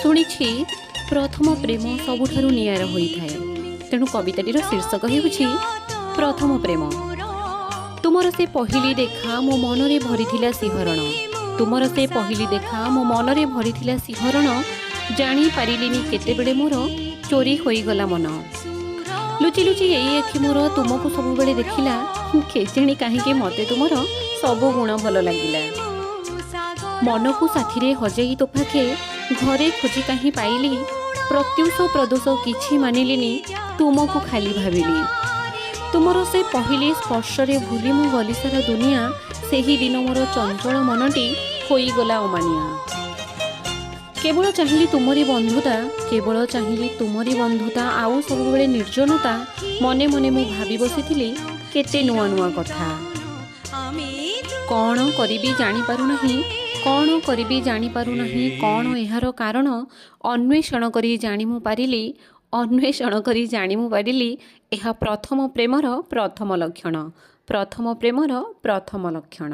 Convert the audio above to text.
ଶୁଣିଛି ପ୍ରଥମ ପ୍ରେମ ସବୁଠାରୁ ନିଆରା ହୋଇଥାଏ। ତେଣୁ କବିତାଟିର ଶୀର୍ଷକ ହେଉଛି ପ୍ରଥମ ପ୍ରେମ। ତୁମର ସେ ପହିଲି ଦେଖା ମୋ ମନରେ ଭରିଥିଲା ଶିହରଣ। ତୁମର ସେ ପହିଲି ଦେଖା ମୋ ମନରେ ଭରିଥିଲା ଶିହରଣ। ଜାଣିପାରିଲିନି କେତେବେଳେ ମୋର ଚୋରି ହୋଇଗଲା ମନ। ଲୁଚି ଲୁଚି ଏଇ ଆଖି ମୋର ତୁମକୁ ସବୁବେଳେ ଦେଖିଲା। କେଜାଣି କାହିଁକି ମୋତେ ତୁମର ସବୁ ଗୁଣ ଭଲ ଲାଗିଲା। ମନକୁ ସାଥିରେ ହଜାଇ ତୋ ପାଖେ ଘରେ ଖୋଜି କାହିଁ ପାଇଲି। ପ୍ରତ୍ୟୁଷ ପ୍ରଦୋଷ କିଛି ମାନିଲିନି ତୁମକୁ ଖାଲି ଭାବିଲି। ତୁମର ସେ ପହିଲି ସ୍ପର୍ଶରେ ଭୁଲି ମୁଁ ଗଲି ସାରା ଦୁନିଆ। ସେହି ଦିନ ମୋର ଚଞ୍ଚଳ ମନଟି ହୋଇଗଲା ଅମାନିଆ। କେବଳ ଚାହିଁଲି ତୁମରି ବନ୍ଧୁତା, କେବଳ ଚାହିଁଲି ତୁମରି ବନ୍ଧୁତା, ଆଉ ସବୁବେଳେ ନିର୍ଜନତା। ମନେ ମନେ ମୁଁ ଭାବି ବସିଥିଲି କେତେ ନୂଆ ନୂଆ କଥା। କ'ଣ କରିବି ଜାଣିପାରୁନାହିଁ, କ'ଣ କରିବି ଜାଣିପାରୁନାହିଁ, କ'ଣ ଏହାର କାରଣ। ଅନ୍ୱେଷଣ କରି ଜାଣି ମୁଁ ପାରିଲି, ଅନ୍ୱେଷଣ କରି ଜାଣି ମୁଁ ପାରିଲି ଏହା ପ୍ରଥମ ପ୍ରେମର ପ୍ରଥମ ଲକ୍ଷଣ, ପ୍ରଥମ ପ୍ରେମର ପ୍ରଥମ ଲକ୍ଷଣ।